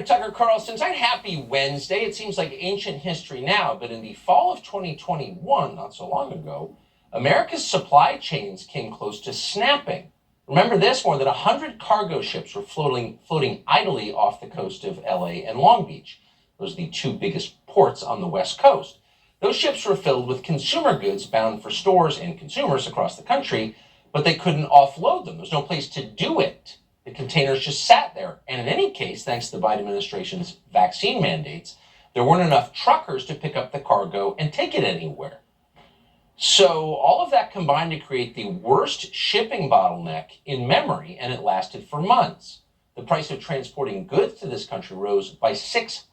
Tucker Carlson. Tonight, happy Wednesday. It seems like ancient history now, but in the fall of 2021, not so long ago, America's supply chains came close to snapping. Remember this? More than 100 cargo ships were floating idly off the coast of LA and Long Beach. Those are the two biggest ports on the West Coast. Those ships were filled with consumer goods bound for stores and consumers across the country, but they couldn't offload them. There's no place to do it. The containers just sat there. And in any case, thanks to the Biden administration's vaccine mandates, there weren't enough truckers to pick up the cargo and take it anywhere. So all of that combined to create the worst shipping bottleneck in memory, and it lasted for months. The price of transporting goods to this country rose by 600%.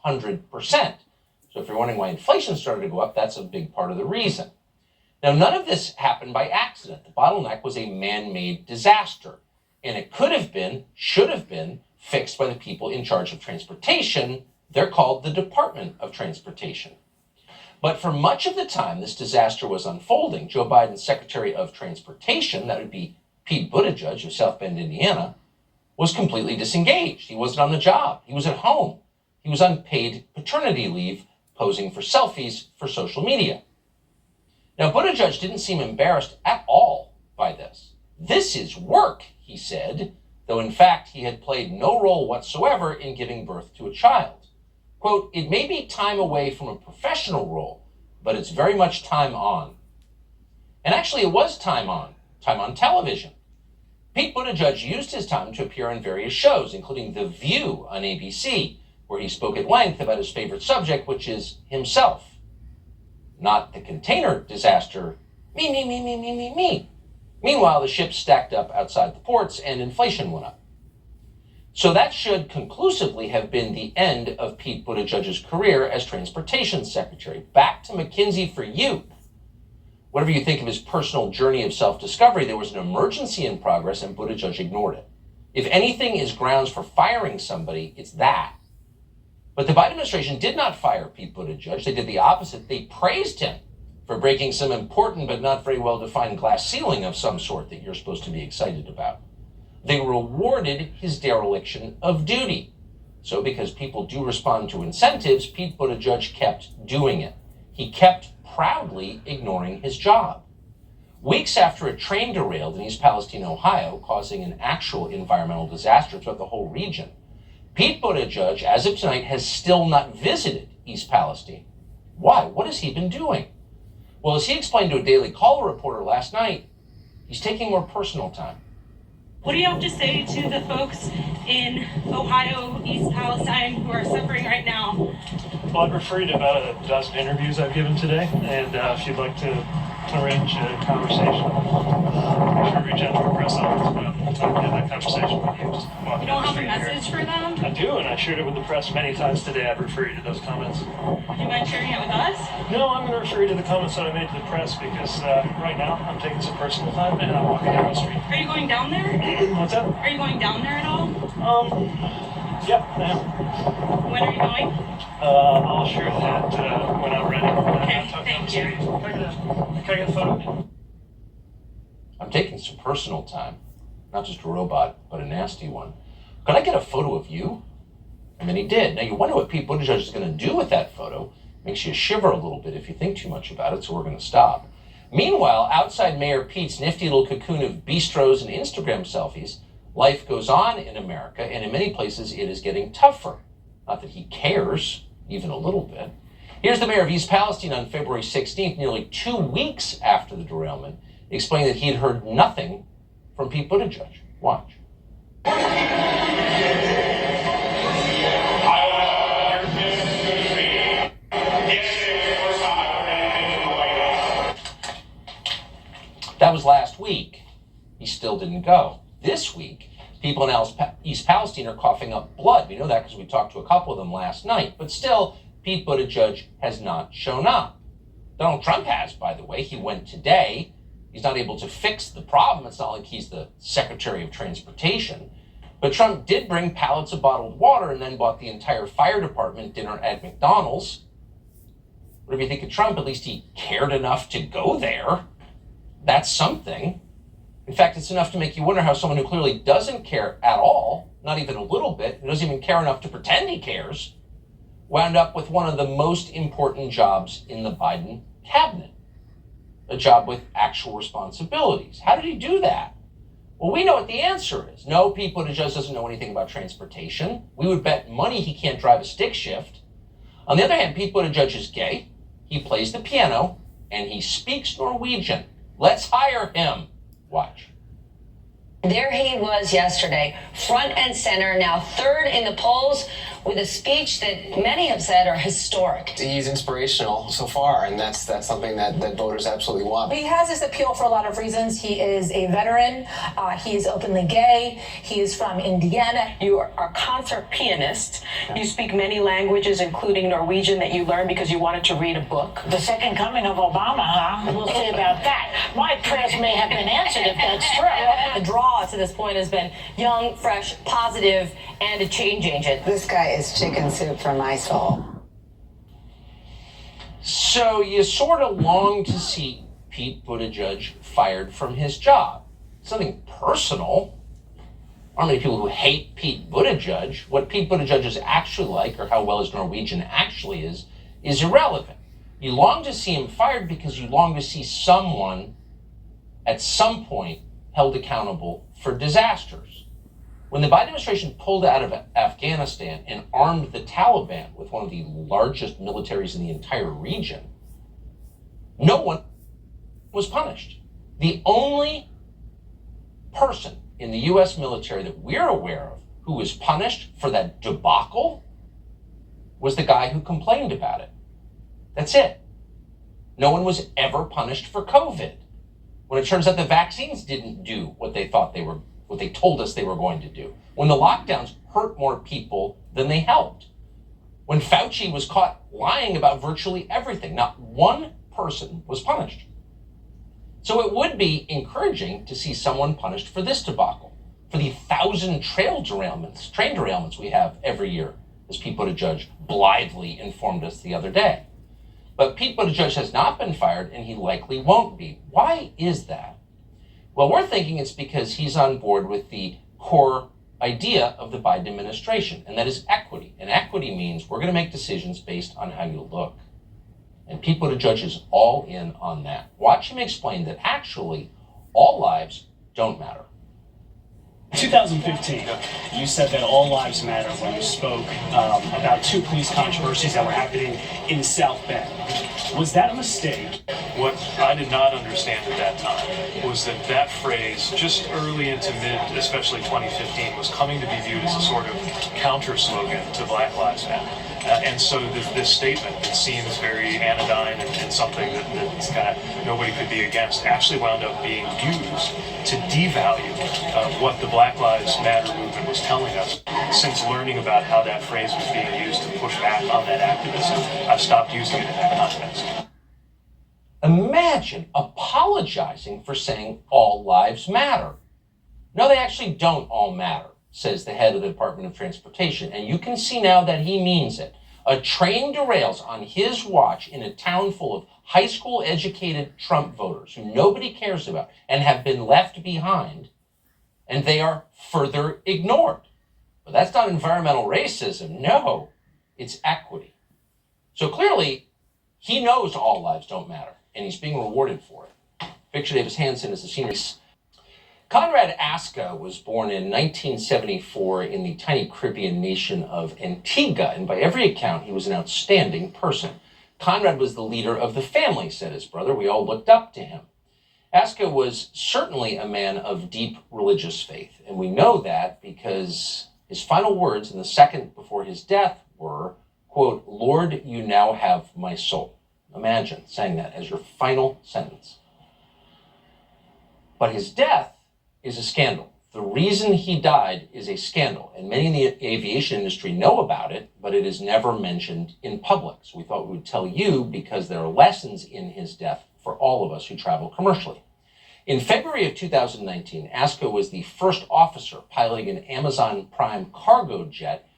So if you're wondering why inflation started to go up, that's a big part of the reason. Now, none of this happened by accident. The bottleneck was a man-made disaster, and it could have been, should have been, fixed by the people in charge of transportation. They're called the Department of Transportation. But for much of the time this disaster was unfolding, Joe Biden's Secretary of Transportation, that would be Pete Buttigieg of South Bend, Indiana, was completely disengaged. He wasn't on the job. He was at home. He was on paid paternity leave, posing for selfies for social media. Now, Buttigieg didn't seem embarrassed at all by this. This is work, he said, though in fact he had played no role whatsoever in giving birth to a child. Quote, it may be time away from a professional role, but it's very much time on. And actually it was time on television. Pete Buttigieg used his time to appear on various shows, including The View on ABC, where he spoke at length about his favorite subject, which is himself. Not the container disaster, me. Meanwhile, the ships stacked up outside the ports and inflation went up. So that should conclusively have been the end of Pete Buttigieg's career as transportation secretary. Back to McKinsey for you. Whatever you think of his personal journey of self-discovery, there was an emergency in progress and Buttigieg ignored it. If anything is grounds for firing somebody, it's that. But the Biden administration did not fire Pete Buttigieg. They did the opposite. They praised him for breaking some important but not very well-defined glass ceiling of some sort that you're supposed to be excited about. They rewarded his dereliction of duty. So because people do respond to incentives, Pete Buttigieg kept doing it. He kept proudly ignoring his job. Weeks after a train derailed in East Palestine, Ohio, causing an actual environmental disaster throughout the whole region, Pete Buttigieg, as of tonight, has still not visited East Palestine. Why? What has he been doing? Well, as he explained to a Daily Caller reporter last night, he's taking more personal time. What do you have to say to the folks in Ohio, East Palestine, who are suffering right now? Well, I'd refer you to about a dozen interviews I've given today, and if you'd like to arrange a conversation, be sure to reach out to our press office. I'll have that conversation with you. Just you don't have a message for them? I do, and I shared it with the press many times today. I'd refer you to those comments. Do you mind sharing it with us? No, I'm going to refer you to the comments that I made to the press because right now I'm taking some personal time and I'm walking down the street. Are you going down there? What's that? Are you going down there at all? Yeah, I am. When are you going? I'll share that when I'm ready. Okay, thank you. Can I get a photo? I'm taking some personal time. Not just a robot, but a nasty one. Could I get a photo of you? And then he did. Now you wonder what Pete Buttigieg is going to do with that photo. Makes you shiver a little bit if you think too much about it, so we're going to stop. Meanwhile, outside Mayor Pete's nifty little cocoon of bistros and Instagram selfies, life goes on in America, and in many places it is getting tougher. Not that he cares, even a little bit. Here's the mayor of East Palestine on February 16th, nearly 2 weeks after the derailment, explaining that he had heard nothing from Pete Buttigieg. Watch. That was last week. He still didn't go. This week, people in East Palestine are coughing up blood. We know that because we talked to a couple of them last night. But still, Pete Buttigieg has not shown up. Donald Trump has, by the way. He went today. He's not able to fix the problem. It's not like he's the Secretary of Transportation. But Trump did bring pallets of bottled water and then bought the entire fire department dinner at McDonald's. Whatever you think of Trump, at least he cared enough to go there. That's something. In fact, it's enough to make you wonder how someone who clearly doesn't care at all, not even a little bit, who doesn't even care enough to pretend he cares, wound up with one of the most important jobs in the Biden cabinet, a job with actual responsibilities. How did he do that? Well, we know what the answer is. No, Pete Buttigieg doesn't know anything about transportation. We would bet money he can't drive a stick shift. On the other hand, Pete Buttigieg is gay, he plays the piano, and he speaks Norwegian. Let's hire him. Watch. There he was yesterday, front and center, now third in the polls, with a speech that many have said are historic. He's inspirational so far, and that's something that voters absolutely want. He has this appeal for a lot of reasons. He is a veteran. He is openly gay. He is from Indiana. You are a concert pianist. You speak many languages, including Norwegian, that you learned because you wanted to read a book. The second coming of Obama, huh? We'll see about that. My prayers may have been answered if that's true. The draw to this point has been young, fresh, positive, and a change agent. This guy is chicken soup for my soul. So you sort of long to see Pete Buttigieg fired from his job. It's nothing personal. Aren't many people who hate Pete Buttigieg. What Pete Buttigieg is actually like, or how well his Norwegian actually is irrelevant. You long to see him fired because you long to see someone at some point held accountable for disasters. When the Biden administration pulled out of Afghanistan and armed the Taliban with one of the largest militaries in the entire region, no one was punished. The only person in the U.S. military that we're aware of who was punished for that debacle was the guy who complained about it. That's it. No one was ever punished for COVID. When it turns out the vaccines didn't do what they told us they were going to do. When the lockdowns hurt more people than they helped. When Fauci was caught lying about virtually everything, not one person was punished. So it would be encouraging to see someone punished for this debacle, for the 1,000 train derailments we have every year, as Pete Buttigieg blithely informed us the other day. But Pete Buttigieg has not been fired, and he likely won't be. Why is that? Well, we're thinking it's because he's on board with the core idea of the Biden administration, and that is equity. And equity means we're going to make decisions based on how you look. And Pete Buttigieg is all in on that. Watch him explain that actually all lives don't matter. 2015, you said that all lives matter when you spoke about two police controversies that were happening in South Bend. Was that a mistake? What I did not understand at that time was that phrase, just early into especially 2015, was coming to be viewed as a sort of counter slogan to Black Lives Matter. And so this statement that seems very anodyne and something that's kind of nobody could be against actually wound up being used to devalue what the Black Lives Matter movement was telling us. Since learning about how that phrase was being used to push back on that activism, I've stopped using it in that context. Imagine apologizing for saying all lives matter. No, they actually don't all matter, says the head of the Department of Transportation. And you can see now that he means it. A train derails on his watch in a town full of high school educated Trump voters who nobody cares about and have been left behind, and they are further ignored. But that's not environmental racism. No, it's equity. So clearly, he knows all lives don't matter, and he's being rewarded for it. Victor Davis Hanson is the senior. Conrad Asca was born in 1974 in the tiny Caribbean nation of Antigua, and by every account, he was an outstanding person. Conrad was the leader of the family, said his brother. We all looked up to him. Asca was certainly a man of deep religious faith, and we know that because his final words in the second before his death were, quote, "Lord, you now have my soul." Imagine saying that as your final sentence. But his death is a scandal. The reason he died is a scandal, and many in the aviation industry know about it, but it is never mentioned in public. So we thought we would tell you because there are lessons in his death for all of us who travel commercially. In February of 2019, Asca was the first officer piloting an Amazon Prime cargo jet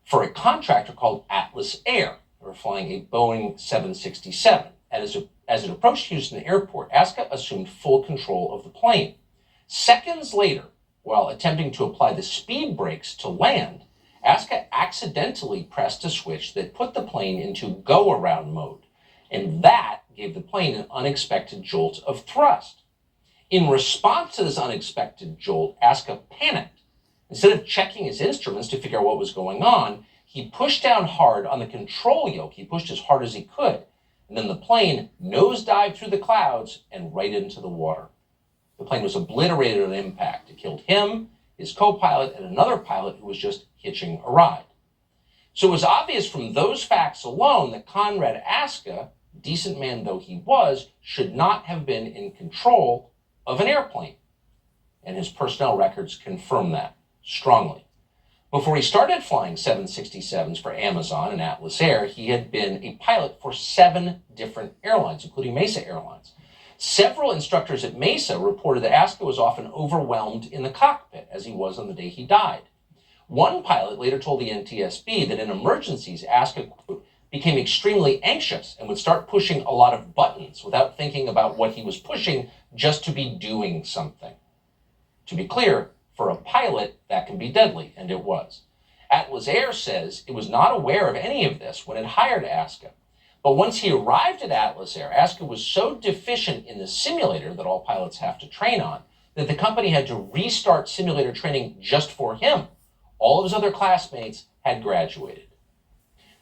for a contractor called Atlas Air. They were flying a Boeing 767. And as it approached Houston Airport, Asca assumed full control of the plane. Seconds later, while attempting to apply the speed brakes to land, Aska accidentally pressed a switch that put the plane into go-around mode, and that gave the plane an unexpected jolt of thrust. In response to this unexpected jolt, Aska panicked. Instead of checking his instruments to figure out what was going on, he pushed down hard on the control yoke. He pushed as hard as he could, and then the plane nosedived through the clouds and right into the water. The plane was obliterated on impact. It killed him, his co-pilot, and another pilot who was just hitching a ride. So it was obvious from those facts alone that Conrad Aska, decent man though he was, should not have been in control of an airplane. And his personnel records confirm that strongly. Before he started flying 767s for Amazon and Atlas Air, he had been a pilot for 7 different airlines, including Mesa Airlines. Several instructors at Mesa reported that Aska was often overwhelmed in the cockpit, as he was on the day he died. One pilot later told the NTSB that in emergencies, Aska became extremely anxious and would start pushing a lot of buttons without thinking about what he was pushing, just to be doing something. To be clear, for a pilot, that can be deadly, and it was. Atlas Air says it was not aware of any of this when it hired Aska. But once he arrived at Atlas Air, Aska was so deficient in the simulator that all pilots have to train on that the company had to restart simulator training just for him. All of his other classmates had graduated.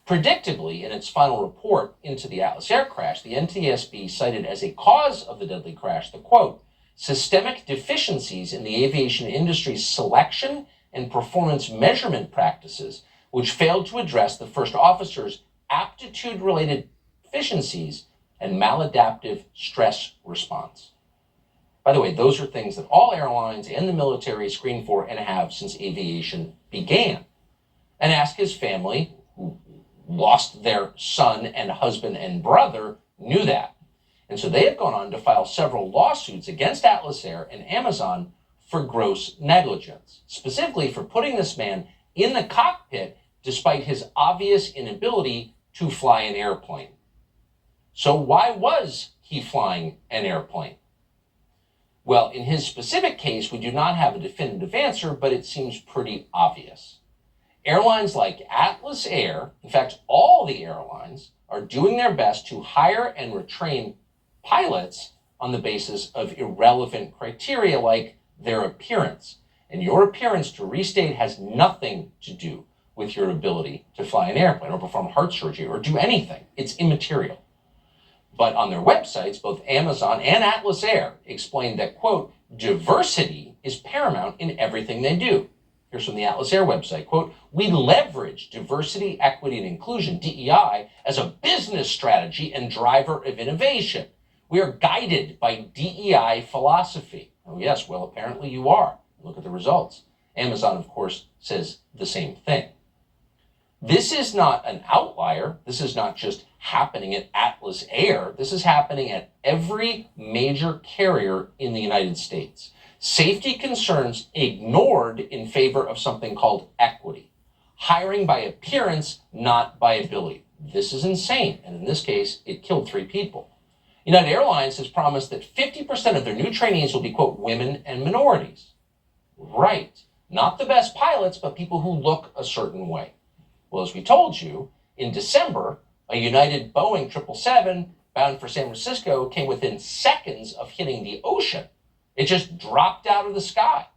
Predictably, in its final report into the Atlas Air crash, the NTSB cited as a cause of the deadly crash the, quote, systemic deficiencies in the aviation industry's selection and performance measurement practices, which failed to address the first officer's aptitude-related deficiencies and maladaptive stress response. By the way, those are things that all airlines and the military screen for and have since aviation began. And Aska's family, who lost their son and husband and brother, knew that. And so they have gone on to file several lawsuits against Atlas Air and Amazon for gross negligence, specifically for putting this man in the cockpit despite his obvious inability to fly an airplane. So why was he flying an airplane? Well, in his specific case, we do not have a definitive answer, but it seems pretty obvious. Airlines like Atlas Air, in fact, all the airlines, are doing their best to hire and retrain pilots on the basis of irrelevant criteria like their appearance. And your appearance, to restate, has nothing to do with your ability to fly an airplane or perform heart surgery or do anything. It's immaterial. But on their websites, both Amazon and Atlas Air explain that, quote, diversity is paramount in everything they do. Here's from the Atlas Air website, quote, we leverage diversity, equity, and inclusion, DEI, as a business strategy and driver of innovation. We are guided by DEI philosophy. Oh yes, well, apparently you are. Look at the results. Amazon, of course, says the same thing. This is not an outlier. This is not just happening at Atlas Air. This is happening at every major carrier in the United States. Safety concerns ignored in favor of something called equity. Hiring by appearance, not by ability. This is insane. And in this case, it killed 3 people. United Airlines has promised that 50% of their new trainees will be, quote, women and minorities. Right. Not the best pilots, but people who look a certain way. Well, as we told you, in December, a United Boeing 777 bound for San Francisco came within seconds of hitting the ocean. It just dropped out of the sky.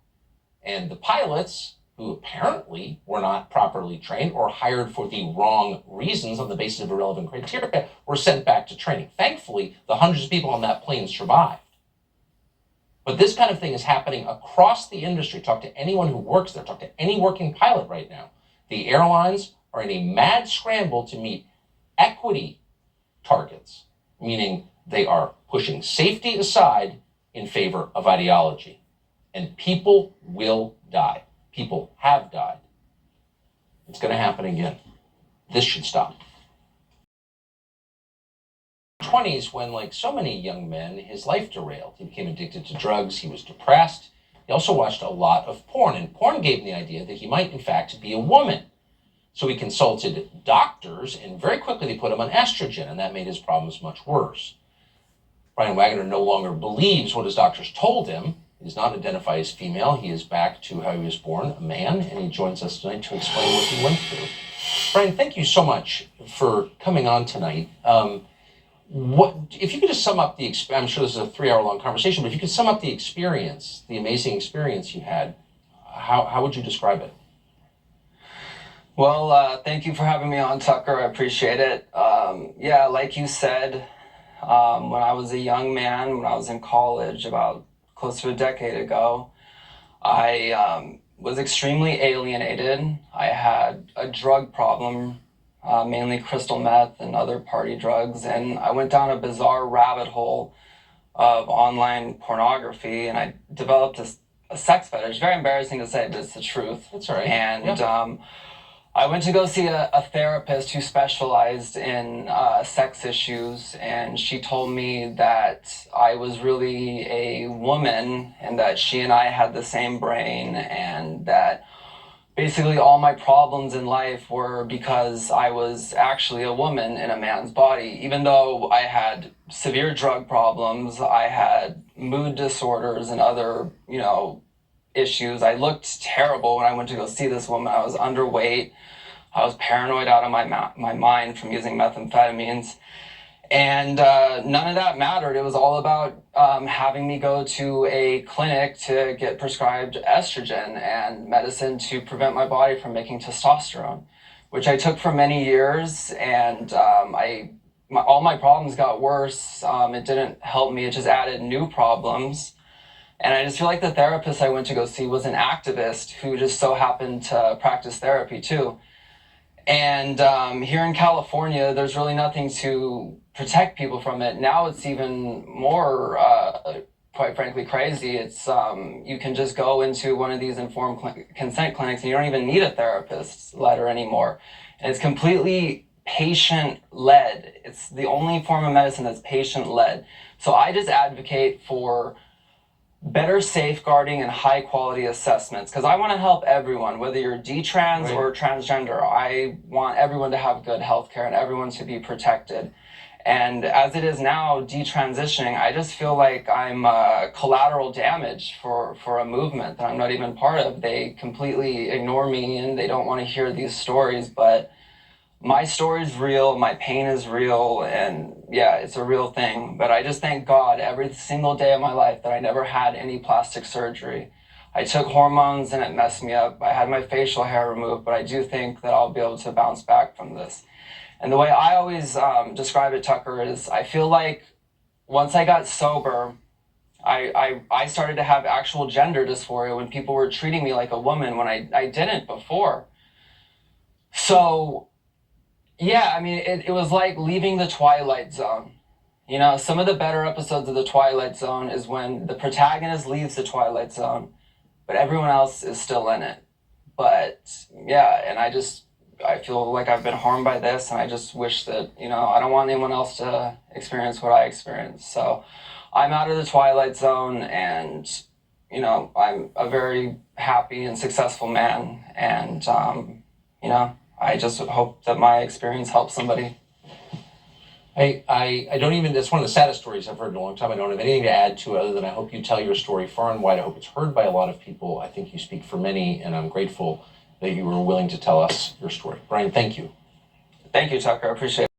And the pilots, who apparently were not properly trained or hired for the wrong reasons on the basis of irrelevant criteria, were sent back to training. Thankfully, the hundreds of people on that plane survived. But this kind of thing is happening across the industry. Talk to anyone who works there. Talk to any working pilot right now. The airlines are in a mad scramble to meet equity targets, meaning they are pushing safety aside in favor of ideology. And people will die. People have died. It's going to happen again. This should stop. 20s, when, like so many young men, his life derailed. He became addicted to drugs. He was depressed. He also watched a lot of porn, and porn gave him the idea that he might, in fact, be a woman. So he consulted doctors, and very quickly they put him on estrogen, and that made his problems much worse. Brian Wagner no longer believes what his doctors told him. He does not identify as female. He is back to how he was born, a man, and he joins us tonight to explain what he went through. Brian, thank you so much for coming on tonight. What if you could just sum up I'm sure this is a 3-hour-long conversation, but if you could sum up the experience, the amazing experience you had, how would you describe it? Well, thank you for having me on, Tucker. I appreciate it. Yeah, like you said, when I was a young man, when I was in college about close to a decade ago, I was extremely alienated. I had a drug problem, mainly crystal meth and other party drugs, and I went down a bizarre rabbit hole of online pornography, and I developed a sex fetish. Very embarrassing to say, but it's the truth. That's all right. And I went to go see a therapist who specialized in sex issues, and she told me that I was really a woman and that she and I had the same brain, and that basically all my problems in life were because I was actually a woman in a man's body. Even though I had severe drug problems, I had mood disorders and other, issues. I looked terrible when I went to go see this woman. I was underweight. I was paranoid out of my mind from using methamphetamines. And none of that mattered. It was all about having me go to a clinic to get prescribed estrogen and medicine to prevent my body from making testosterone, which I took for many years. And all my problems got worse. It didn't help me. It just added new problems. And I just feel like the therapist I went to go see was an activist who just so happened to practice therapy too. And here in California, there's really nothing to protect people from it. Now it's even more, quite frankly, crazy. It's you can just go into one of these informed consent clinics and you don't even need a therapist's letter anymore. And it's completely patient-led. It's the only form of medicine that's patient-led. So I just advocate for better safeguarding and high quality assessments, because I want to help everyone, whether you're detrans or transgender. I want everyone to have good health care and everyone to be protected. And as it is now, detransitioning, I just feel like I'm collateral damage for a movement that I'm not even part of. They completely ignore me and they don't want to hear these stories, but my story's real, my pain is real, and yeah, it's a real thing. But I just thank God every single day of my life that I never had any plastic surgery. I took hormones and it messed me up. I had my facial hair removed, but I do think that I'll be able to bounce back from this. And the way I always describe it, Tucker, is I feel like once I got sober, I started to have actual gender dysphoria when people were treating me like a woman when I didn't before. So yeah, I mean, it was like leaving the Twilight Zone. Some of the better episodes of the Twilight Zone is when the protagonist leaves the Twilight Zone, but everyone else is still in it. But yeah, and I feel like I've been harmed by this, and I just wish that, I don't want anyone else to experience what I experienced. So I'm out of the Twilight Zone, and, I'm a very happy and successful man, and, I just hope that my experience helps somebody. I don't even, that's one of the saddest stories I've heard in a long time. I don't have anything to add to it other than I hope you tell your story far and wide. I hope it's heard by a lot of people. I think you speak for many, and I'm grateful that you were willing to tell us your story. Brian, thank you. Thank you, Tucker. I appreciate it.